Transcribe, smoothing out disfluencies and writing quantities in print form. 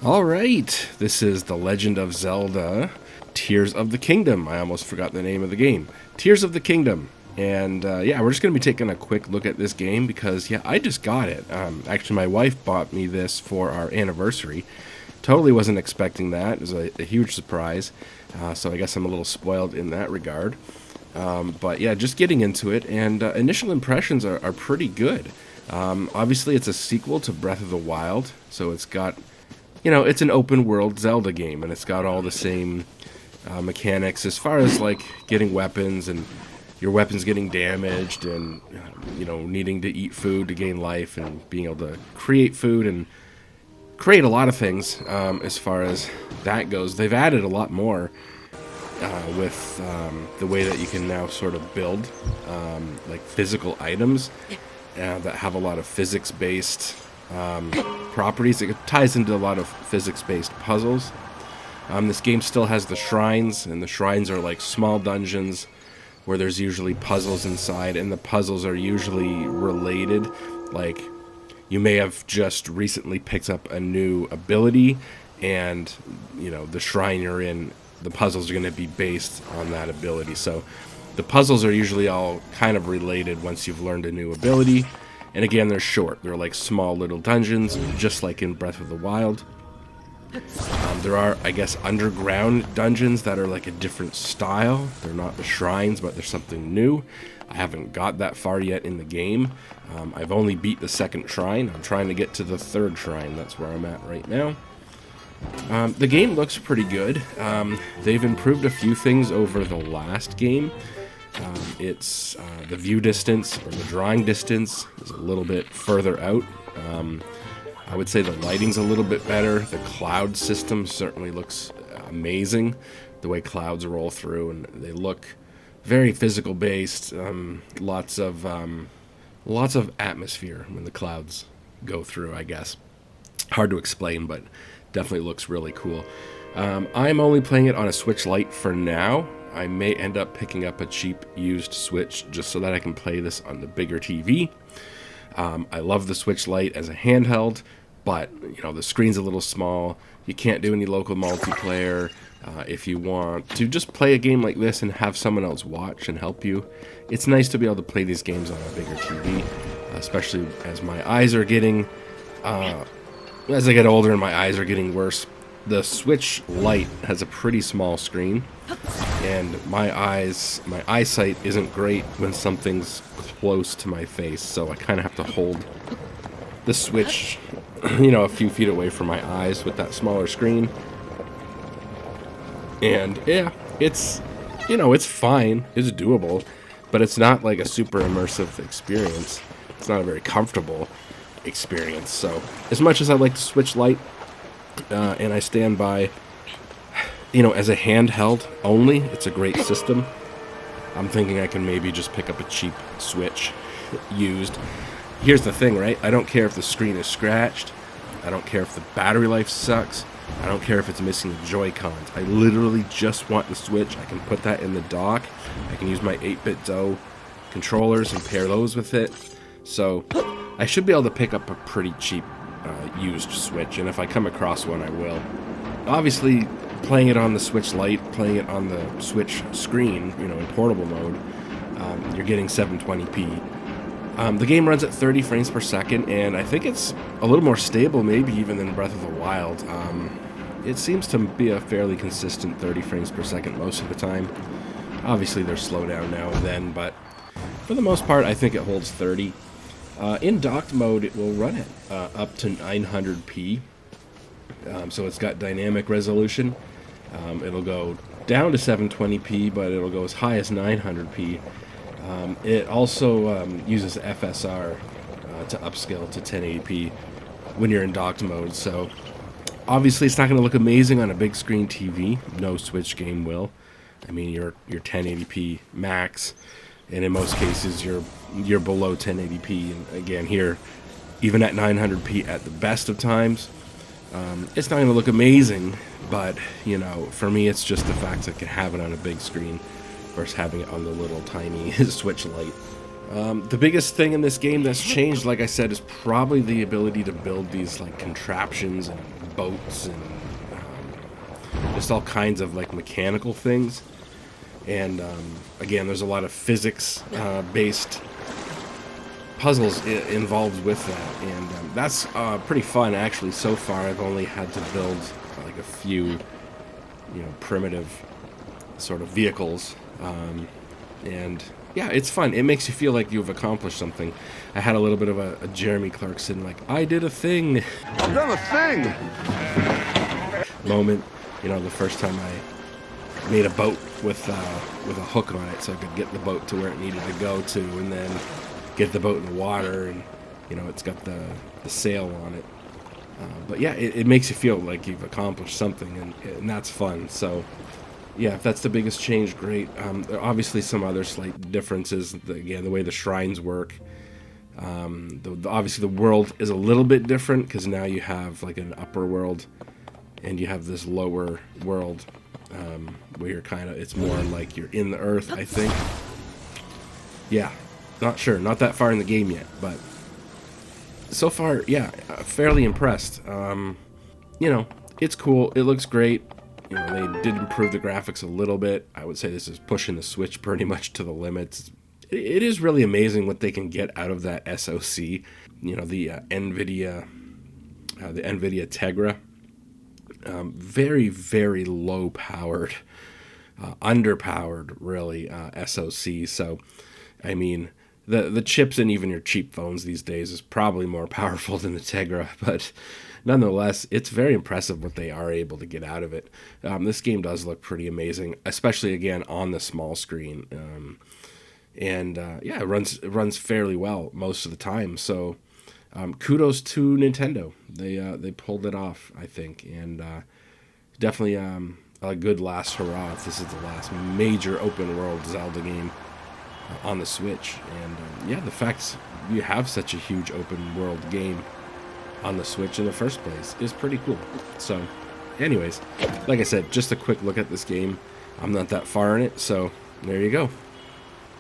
Alright, this is The Legend of Zelda Tears of the Kingdom. I almost forgot the name of the game. Tears of the Kingdom. And yeah, we're just going to be taking a quick look at this game because, yeah, I just got it. Actually, my wife bought me this for our anniversary. Totally wasn't expecting that. It was a huge surprise. So I guess I'm a little spoiled in that regard. But yeah, just getting into it, and initial impressions are pretty good. Obviously, it's a sequel to Breath of the Wild, so it's got, it's an open world Zelda game, and it's got all the same mechanics as far as like getting weapons and your weapons getting damaged, and needing to eat food to gain life, and being able to create food and create a lot of things. As far as that goes, they've added a lot more with the way that you can now sort of build like physical items that have a lot of physics-based properties. It ties into a lot of physics-based puzzles. This game still has the shrines, and the shrines are like small dungeons where there's usually puzzles inside, and the puzzles are usually related. Like, you may have just recently picked up a new ability, and the shrine you're in, the puzzles are going to be based on that ability. So the puzzles are usually all kind of related once you've learned a new ability. And again, they're short. They're like small little dungeons, just like in Breath of the Wild. There are, I guess, underground dungeons that are like a different style. They're not the shrines, but they're something new. I haven't got that far yet in the game. I've only beat the second shrine. I'm trying to get to the third shrine. That's where I'm at right now. The game looks pretty good. They've improved a few things over the last game. It's the view distance, or the drawing distance, is a little bit further out. I would say the lighting's a little bit better. The cloud system certainly looks amazing. The way clouds roll through, and they look very physical based. Lots of atmosphere when the clouds go through, I guess. Hard to explain, but definitely looks really cool. I'm only playing it on a Switch Lite for now. I may end up picking up a cheap used Switch just so that I can play this on the bigger TV. I love the Switch Lite as a handheld, but the screen's a little small. You can't do any local multiplayer. If you want to just play a game like this and have someone else watch and help you, it's nice to be able to play these games on a bigger TV, especially as my eyes are getting, as I get older and my eyes are getting worse. The Switch Lite has a pretty small screen, and my eyesight isn't great when something's close to my face, so I kind of have to hold the Switch, a few feet away from my eyes with that smaller screen. And yeah, it's fine, it's doable, but it's not like a super immersive experience. It's not a very comfortable experience. So as much as I like the Switch Lite, and I stand by, as a handheld only, it's a great system. I'm thinking I can maybe just pick up a cheap Switch used. Here's the thing, right? I don't care if the screen is scratched. I don't care if the battery life sucks. I don't care if it's missing the Joy-Cons. I literally just want the Switch. I can put that in the dock. I can use my 8-bit DO controllers and pair those with it. So I should be able to pick up a pretty cheap used Switch, and if I come across one, I will. Obviously, playing it on the Switch Lite, playing it on the Switch screen, in portable mode, you're getting 720p. The game runs at 30 frames per second, and I think it's a little more stable, maybe even than Breath of the Wild. It seems to be a fairly consistent 30 frames per second most of the time. Obviously, there's slowdown now and then, but for the most part, I think it holds 30. In docked mode, it will run it up to 900p. So it's got dynamic resolution. It'll go down to 720p, but it'll go as high as 900p. It also uses FSR to upscale to 1080p when you're in docked mode. So obviously, it's not going to look amazing on a big screen TV. No Switch game will. I mean, you're 1080p max. And in most cases, you're below 1080p. And again, here, even at 900p at the best of times, it's not going to look amazing. But, for me, it's just the fact that I can have it on a big screen versus having it on the little tiny Switch Lite. The biggest thing in this game that's changed, like I said, is probably the ability to build these like contraptions and boats and just all kinds of like mechanical things. And again, there's a lot of physics based puzzles involved with that, and that's pretty fun actually. So far, I've only had to build like a few, primitive sort of vehicles, and yeah, it's fun. It makes you feel like you've accomplished something. I had a little bit of a Jeremy Clarkson, like, I did a thing. I've done a thing! Moment, the first time I made a boat with a hook on it so I could get the boat to where it needed to go to, and then get the boat in the water, and, it's got the sail on it. But yeah, it makes you feel like you've accomplished something, and that's fun. So yeah, if that's the biggest change, great. There are obviously some other slight differences. Again, the way the shrines work. Obviously, the world is a little bit different because now you have like an upper world, and you have this lower world where you're it's more like you're in the earth, I think. Yeah, not sure. Not that far in the game yet, but so far, yeah, fairly impressed. It's cool. It looks great. They did improve the graphics a little bit. I would say this is pushing the Switch pretty much to the limits. It is really amazing what they can get out of that SoC. The nVidia Tegra. Very, very low powered, underpowered, really, SoC. So, I mean, the chips in even your cheap phones these days is probably more powerful than the Tegra, but nonetheless, it's very impressive what they are able to get out of it. This game does look pretty amazing, especially again on the small screen, and yeah, it runs fairly well most of the time. So kudos to Nintendo. They pulled it off, I think, and definitely a good last hurrah if this is the last major open world Zelda game on the Switch. And yeah, the fact you have such a huge open world game on the Switch in the first place is pretty cool. So anyways, like I said, just a quick look at this game. I'm not that far in it, so there you go.